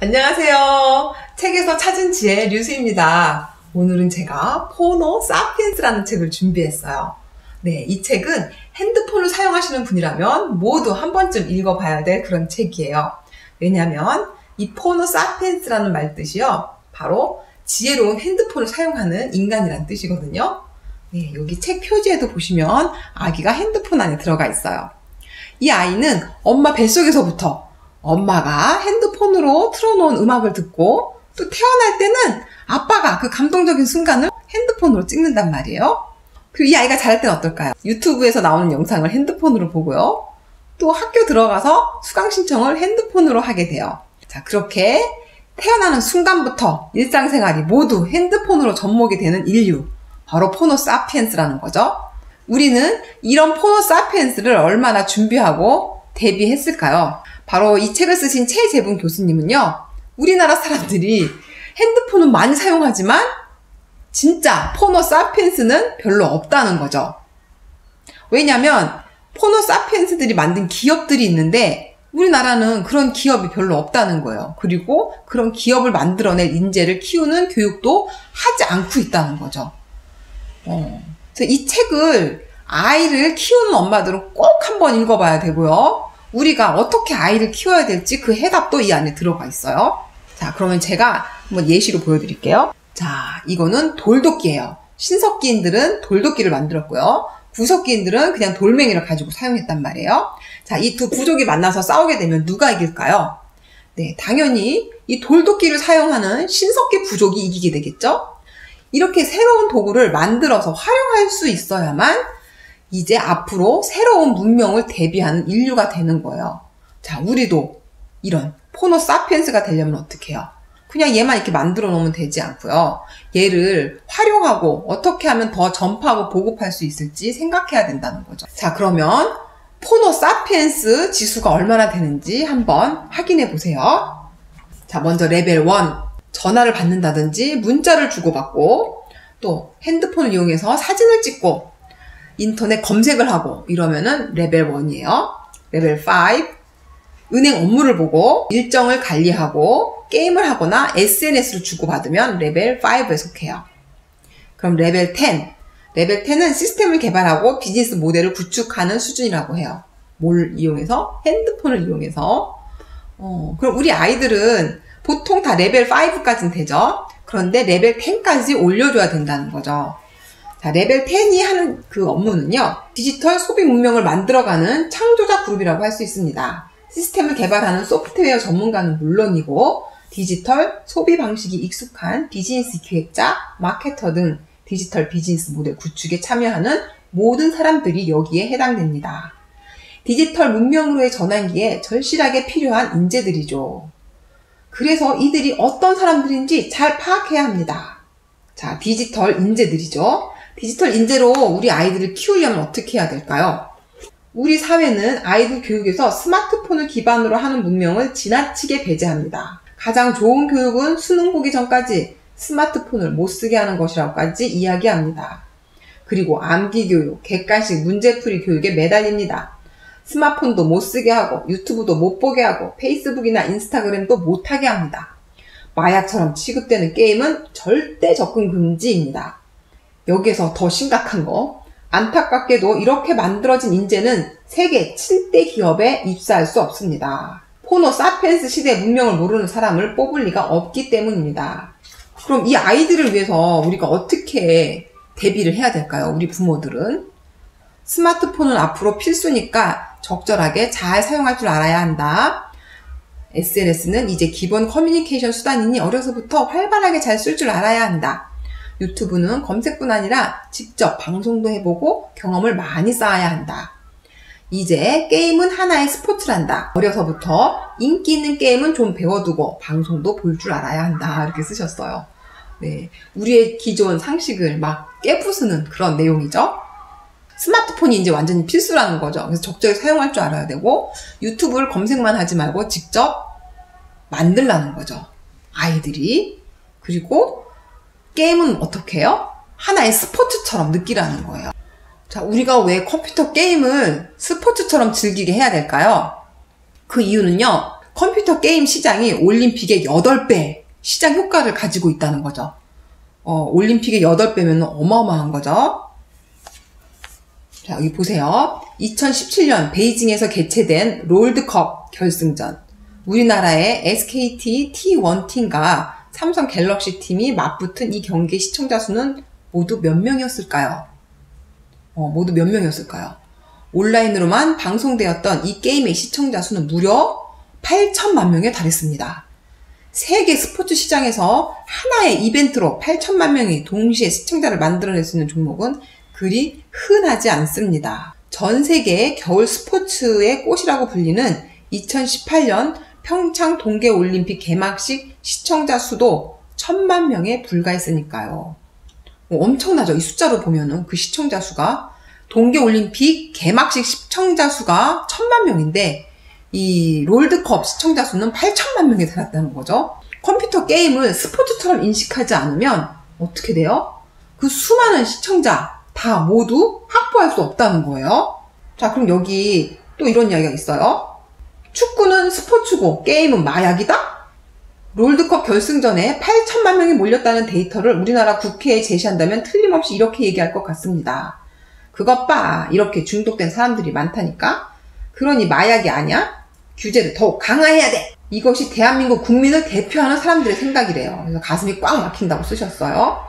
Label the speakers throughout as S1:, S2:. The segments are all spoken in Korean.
S1: 안녕하세요. 책에서 찾은 지혜 류수입니다. 오늘은 제가 포노 사피엔스라는 책을 준비했어요. 네, 이 책은 핸드폰을 사용하시는 분이라면 모두 한 번쯤 읽어봐야 될 그런 책이에요. 왜냐하면 이 포노 사피엔스라는 말 뜻이요, 바로 지혜로운 핸드폰을 사용하는 인간이란 뜻이거든요. 네, 여기 책 표지에도 보시면 아기가 핸드폰 안에 들어가 있어요. 이 아이는 엄마 뱃속에서부터 엄마가 핸드폰으로 틀어놓은 음악을 듣고, 또 태어날 때는 아빠가 그 감동적인 순간을 핸드폰으로 찍는단 말이에요. 그리고 이 아이가 자랄 때는 어떨까요? 유튜브에서 나오는 영상을 핸드폰으로 보고요. 또 학교 들어가서 수강 신청을 핸드폰으로 하게 돼요. 자, 그렇게 태어나는 순간부터 일상생활이 모두 핸드폰으로 접목이 되는 인류, 바로 포노 사피엔스라는 거죠. 우리는 이런 포노 사피엔스를 얼마나 준비하고 대비했을까요? 바로 이 책을 쓰신 최재분 교수님은요, 우리나라 사람들이 핸드폰은 많이 사용하지만 진짜 포노 사피엔스는 별로 없다는 거죠. 왜냐면 포노 사피엔스들이 만든 기업들이 있는데 우리나라는 그런 기업이 별로 없다는 거예요. 그리고 그런 기업을 만들어낼 인재를 키우는 교육도 하지 않고 있다는 거죠. 그래서 이 책을 아이를 키우는 엄마들은 꼭 한번 읽어봐야 되고요. 우리가 어떻게 아이를 키워야 될지 그 해답도 이 안에 들어가 있어요. 자, 그러면 제가 한번 예시로 보여드릴게요. 자, 이거는 돌도끼예요. 신석기인들은 돌도끼를 만들었고요. 구석기인들은 그냥 돌멩이를 가지고 사용했단 말이에요. 자, 이 두 부족이 만나서 싸우게 되면 누가 이길까요? 네, 당연히 이 돌도끼를 사용하는 신석기 부족이 이기게 되겠죠? 이렇게 새로운 도구를 만들어서 활용할 수 있어야만 이제 앞으로 새로운 문명을 대비하는 인류가 되는 거예요. 자, 우리도 이런 포노 사피엔스가 되려면 어떻게 해요? 그냥 얘만 이렇게 만들어 놓으면 되지 않고요. 얘를 활용하고 어떻게 하면 더 전파하고 보급할 수 있을지 생각해야 된다는 거죠. 자, 그러면 포노 사피엔스 지수가 얼마나 되는지 한번 확인해 보세요. 자, 먼저 레벨 1. 전화를 받는다든지 문자를 주고받고, 또 핸드폰을 이용해서 사진을 찍고 인터넷 검색을 하고 이러면은 레벨 1이에요. 레벨 5. 은행 업무를 보고 일정을 관리하고 게임을 하거나 SNS를 주고받으면 레벨 5에 속해요. 그럼 레벨 10. 레벨 10은 시스템을 개발하고 비즈니스 모델을 구축하는 수준이라고 해요. 뭘 이용해서? 핸드폰을 이용해서. 그럼 우리 아이들은 보통 다 레벨 5까지는 되죠. 그런데 레벨 10까지 올려줘야 된다는 거죠. 자, 레벨 10이 하는 그 업무는요, 디지털 소비 문명을 만들어가는 창조자 그룹이라고 할 수 있습니다. 시스템을 개발하는 소프트웨어 전문가는 물론이고 디지털 소비 방식이 익숙한 비즈니스 기획자, 마케터 등 디지털 비즈니스 모델 구축에 참여하는 모든 사람들이 여기에 해당됩니다. 디지털 문명으로의 전환기에 절실하게 필요한 인재들이죠. 그래서 이들이 어떤 사람들인지 잘 파악해야 합니다. 자, 디지털 인재들이죠. 디지털 인재로 우리 아이들을 키우려면 어떻게 해야 될까요? 우리 사회는 아이들 교육에서 스마트폰을 기반으로 하는 문명을 지나치게 배제합니다. 가장 좋은 교육은 수능 보기 전까지 스마트폰을 못 쓰게 하는 것이라고까지 이야기합니다. 그리고 암기 교육, 객관식 문제풀이 교육에 매달립니다. 스마트폰도 못 쓰게 하고 유튜브도 못 보게 하고 페이스북이나 인스타그램도 못 하게 합니다. 마약처럼 취급되는 게임은 절대 접근 금지입니다. 여기에서 더 심각한 거, 안타깝게도 이렇게 만들어진 인재는 세계 7대 기업에 입사할 수 없습니다. 포노 사피엔스 시대의 문명을 모르는 사람을 뽑을 리가 없기 때문입니다. 그럼 이 아이들을 위해서 우리가 어떻게 대비를 해야 될까요? 우리 부모들은. 스마트폰은 앞으로 필수니까 적절하게 잘 사용할 줄 알아야 한다. SNS는 이제 기본 커뮤니케이션 수단이니 어려서부터 활발하게 잘 쓸 줄 알아야 한다. 유튜브는 검색뿐 아니라 직접 방송도 해보고 경험을 많이 쌓아야 한다. 이제 게임은 하나의 스포츠란다. 어려서부터 인기 있는 게임은 좀 배워두고 방송도 볼 줄 알아야 한다. 이렇게 쓰셨어요. 네, 우리의 기존 상식을 막 깨부수는 그런 내용이죠. 스마트폰이 이제 완전히 필수라는 거죠. 그래서 적절히 사용할 줄 알아야 되고, 유튜브를 검색만 하지 말고 직접 만들라는 거죠, 아이들이. 그리고 게임은 어떻게 해요? 하나의 스포츠처럼 느끼라는 거예요. 자, 우리가 왜 컴퓨터 게임을 스포츠처럼 즐기게 해야 될까요? 그 이유는요, 컴퓨터 게임 시장이 올림픽의 8배 시장 효과를 가지고 있다는 거죠. 올림픽의 8배면 어마어마한 거죠. 자, 여기 보세요. 2017년 베이징에서 개최된 롤드컵 결승전. 우리나라의 SKT T1 팀과 삼성 갤럭시 팀이 맞붙은 이 경기 시청자 수는 모두 몇 명이었을까요? 모두 몇 명이었을까요? 온라인으로만 방송되었던 이 게임의 시청자 수는 무려 8천만 명에 달했습니다. 세계 스포츠 시장에서 하나의 이벤트로 8천만 명이 동시에 시청자를 만들어낼 수 있는 종목은 그리 흔하지 않습니다. 전 세계의 겨울 스포츠의 꽃이라고 불리는 2018년 평창 동계올림픽 개막식 시청자 수도 1,000만 명에 불과했으니까요. 엄청나죠? 이 숫자로 보면은 그 시청자 수가 동계올림픽 개막식 시청자 수가 1,000만 명인데 이 롤드컵 시청자 수는 8천만 명에 달했다는 거죠. 컴퓨터 게임을 스포츠처럼 인식하지 않으면 어떻게 돼요? 그 수많은 시청자 다 모두 확보할 수 없다는 거예요. 자, 그럼 여기 또 이런 이야기가 있어요. 축구는 스포츠고 게임은 마약이다? 롤드컵 결승전에 8천만 명이 몰렸다는 데이터를 우리나라 국회에 제시한다면 틀림없이 이렇게 얘기할 것 같습니다. 그것 봐, 이렇게 중독된 사람들이 많다니까? 그러니 마약이 아니야? 규제를 더욱 강화해야 돼! 이것이 대한민국 국민을 대표하는 사람들의 생각이래요. 그래서 가슴이 꽉 막힌다고 쓰셨어요.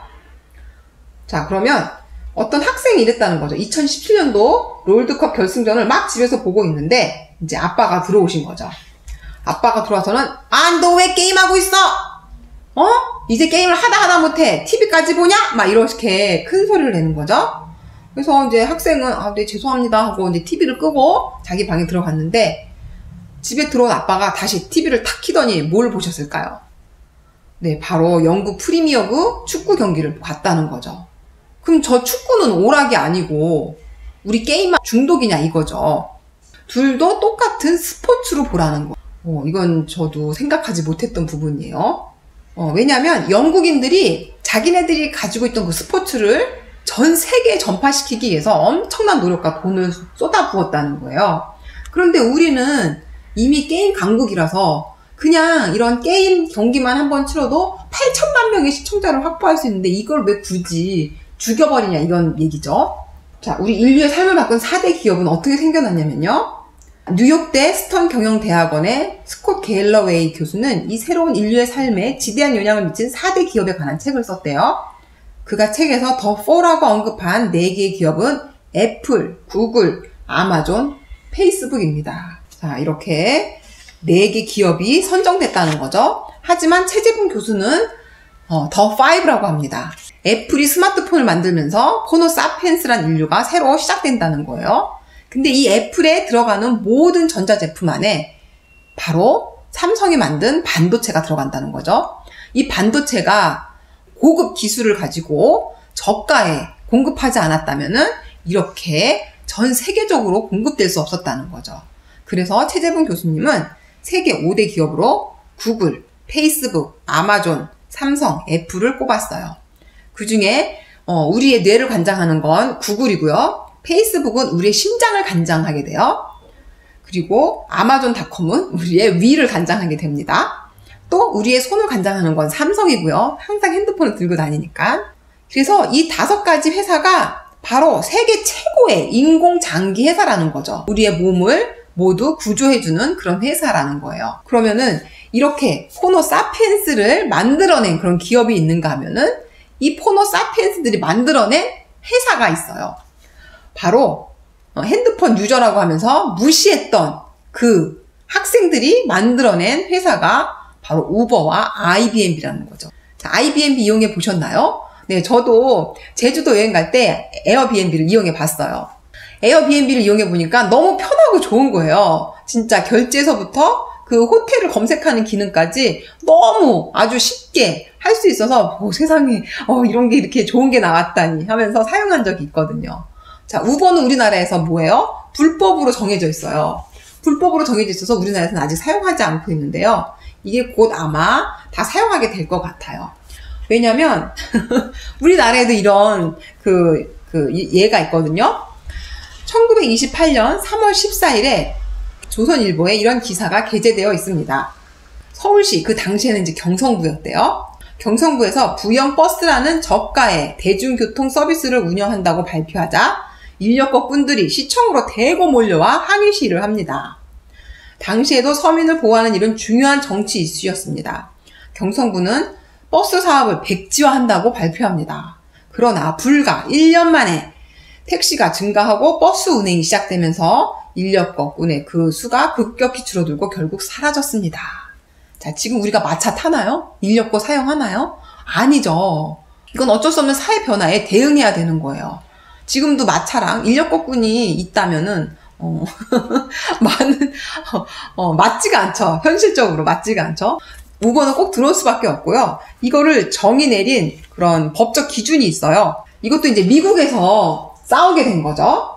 S1: 자, 그러면 어떤 학생이 이랬다는 거죠. 2017년도 롤드컵 결승전을 막 집에서 보고 있는데 이제 아빠가 들어오신 거죠. 아빠가 들어와서는 너 왜 게임하고 있어? 이제 게임을 하다 못해 TV까지 보냐? 막 이렇게 큰 소리를 내는 거죠. 그래서 이제 학생은 네 죄송합니다 하고 이제 TV를 끄고 자기 방에 들어갔는데 집에 들어온 아빠가 다시 TV를 탁 켜더니 뭘 보셨을까요? 네, 바로 영국 프리미어그 축구 경기를 봤다는 거죠. 그럼 저 축구는 오락이 아니고 우리 게임만 중독이냐 이거죠. 둘도 똑같은 스포츠로 보라는 거. 이건 저도 생각하지 못했던 부분이에요. 왜냐면 영국인들이 자기네들이 가지고 있던 그 스포츠를 전 세계에 전파시키기 위해서 엄청난 노력과 돈을 쏟아부었다는 거예요. 그런데 우리는 이미 게임 강국이라서 그냥 이런 게임 경기만 한번 치러도 8천만 명의 시청자를 확보할 수 있는데 이걸 왜 굳이 죽여버리냐 이런 얘기죠. 자, 우리 인류의 삶을 바꾼 4대 기업은 어떻게 생겨났냐면요. 뉴욕대 스턴 경영대학원의 스콧 갤러웨이 교수는 이 새로운 인류의 삶에 지대한 영향을 미친 4대 기업에 관한 책을 썼대요. 그가 책에서 더 4라고 언급한 4개의 기업은 애플, 구글, 아마존, 페이스북입니다. 자, 이렇게 4개 기업이 선정됐다는 거죠. 하지만 최재분 교수는 더 5라고 합니다. 애플이 스마트폰을 만들면서 호모 사피엔스란 인류가 새로 시작된다는 거예요. 근데 이 애플에 들어가는 모든 전자제품 안에 바로 삼성이 만든 반도체가 들어간다는 거죠. 이 반도체가 고급 기술을 가지고 저가에 공급하지 않았다면은 이렇게 전 세계적으로 공급될 수 없었다는 거죠. 그래서 최재분 교수님은 세계 5대 기업으로 구글, 페이스북, 아마존, 삼성, 애플을 꼽았어요. 그 중에 우리의 뇌를 관장하는 건 구글이고요. 페이스북은 우리의 심장을 관장하게 돼요. 그리고 아마존닷컴은 우리의 위를 관장하게 됩니다. 또 우리의 손을 관장하는 건 삼성이고요. 항상 핸드폰을 들고 다니니까. 그래서 이 5가지 회사가 바로 세계 최고의 인공장기 회사라는 거죠. 우리의 몸을 모두 구조해주는 그런 회사라는 거예요. 그러면은 이렇게 호모 사피엔스를 만들어낸 그런 기업이 있는가 하면은 이 호모 사피엔스들이 만들어낸 회사가 있어요. 바로 핸드폰 유저라고 하면서 무시했던 그 학생들이 만들어낸 회사가 바로 우버와 IBM이라는 거죠. 자, IBM 이용해 보셨나요? 네, 저도 제주도 여행 갈 때 에어비앤비를 이용해 봤어요. 에어비앤비를 이용해 보니까 너무 편하고 좋은 거예요. 진짜 결제서부터 그 호텔을 검색하는 기능까지 너무 아주 쉽게 할 수 있어서 세상에 이런 게 이렇게 좋은 게 나왔다니 하면서 사용한 적이 있거든요. 자, 우버는 우리나라에서 뭐예요? 불법으로 정해져 있어요. 불법으로 정해져 있어서 우리나라에서는 아직 사용하지 않고 있는데요. 이게 곧 아마 다 사용하게 될 것 같아요. 왜냐면 우리나라에도 이런 얘가 있거든요. 1928년 3월 14일에 조선일보에 이런 기사가 게재되어 있습니다. 서울시, 그 당시에는 이제 경성부였대요. 경성부에서 부영버스라는 저가의 대중교통 서비스를 운영한다고 발표하자 인력거 꾼들이 시청으로 대거 몰려와 항의 시위를 합니다. 당시에도 서민을 보호하는 일은 중요한 정치 이슈였습니다. 경성부는 버스 사업을 백지화한다고 발표합니다. 그러나 불과 1년 만에 택시가 증가하고 버스 운행이 시작되면서 인력거 꾼의 그 수가 급격히 줄어들고 결국 사라졌습니다. 자, 지금 우리가 마차 타나요? 인력거 사용하나요? 아니죠. 이건 어쩔 수 없는 사회 변화에 대응해야 되는 거예요. 지금도 마차랑 인력거꾼이 있다면은 맞지가 않죠. 현실적으로 맞지가 않죠. 우버는 꼭 들어올 수밖에 없고요. 이거를 정의 내린 그런 법적 기준이 있어요. 이것도 이제 미국에서 싸우게 된 거죠.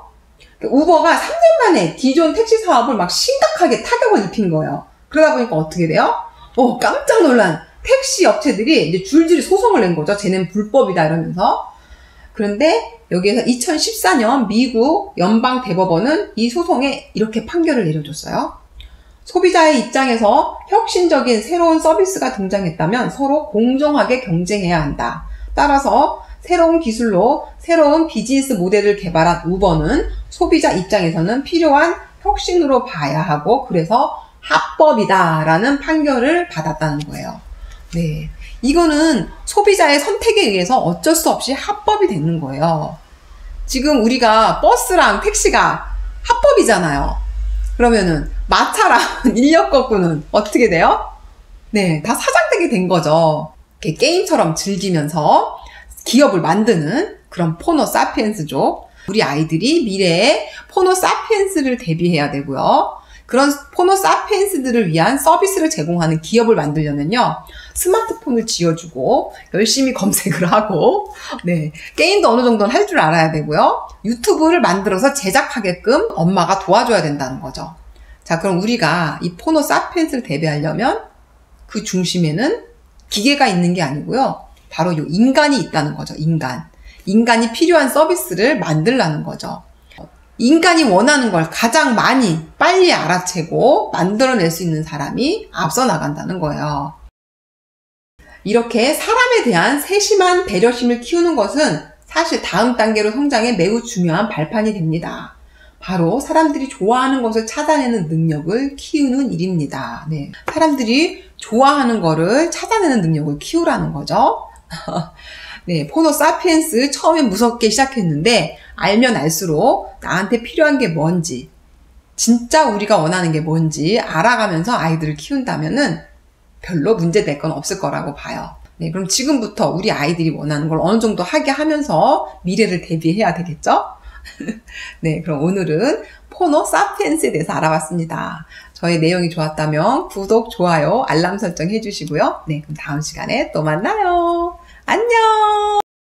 S1: 우버가 3년 만에 기존 택시 사업을 막 심각하게 타격을 입힌 거예요. 그러다 보니까 어떻게 돼요? 깜짝 놀란 택시 업체들이 이제 줄줄이 소송을 낸 거죠. 쟤는 불법이다 이러면서. 그런데 여기에서 2014년 미국 연방대법원은 이 소송에 이렇게 판결을 내려줬어요. 소비자의 입장에서 혁신적인 새로운 서비스가 등장했다면 서로 공정하게 경쟁해야 한다. 따라서 새로운 기술로 새로운 비즈니스 모델을 개발한 우버는 소비자 입장에서는 필요한 혁신으로 봐야 하고 그래서 합법이다라는 판결을 받았다는 거예요. 네, 이거는 소비자의 선택에 의해서 어쩔 수 없이 합법이 되는 거예요. 지금 우리가 버스랑 택시가 합법이잖아요. 그러면은 마차랑 인력거꾼은 어떻게 돼요? 네, 다 사장되게 된 거죠. 이렇게 게임처럼 즐기면서 기업을 만드는 그런 포노 사피엔스죠. 우리 아이들이 미래에 포노 사피엔스를 대비해야 되고요. 그런 포노 사피엔스들을 위한 서비스를 제공하는 기업을 만들려면요. 스마트폰을 쥐어주고 열심히 검색을 하고 네, 게임도 어느 정도는 할 줄 알아야 되고요. 유튜브를 만들어서 제작하게끔 엄마가 도와줘야 된다는 거죠. 자, 그럼 우리가 이 포노 사피엔스를 대비하려면 그 중심에는 기계가 있는 게 아니고요. 바로 이 인간이 있다는 거죠. 인간이 필요한 서비스를 만들라는 거죠. 인간이 원하는 걸 가장 많이 빨리 알아채고 만들어낼 수 있는 사람이 앞서 나간다는 거예요. 이렇게 사람에 대한 세심한 배려심을 키우는 것은 사실 다음 단계로 성장에 매우 중요한 발판이 됩니다. 바로 사람들이 좋아하는 것을 찾아내는 능력을 키우는 일입니다. 네. 사람들이 좋아하는 거를 찾아내는 능력을 키우라는 거죠. 네, 포노 사피엔스 처음엔 무섭게 시작했는데 알면 알수록 나한테 필요한 게 뭔지, 진짜 우리가 원하는 게 뭔지 알아가면서 아이들을 키운다면은 별로 문제될 건 없을 거라고 봐요. 네, 그럼 지금부터 우리 아이들이 원하는 걸 어느 정도 하게 하면서 미래를 대비해야 되겠죠? 네, 그럼 오늘은 포노 사피엔스에 대해서 알아봤습니다. 저의 내용이 좋았다면 구독, 좋아요, 알람 설정 해주시고요. 네, 그럼 다음 시간에 또 만나요. 안녕!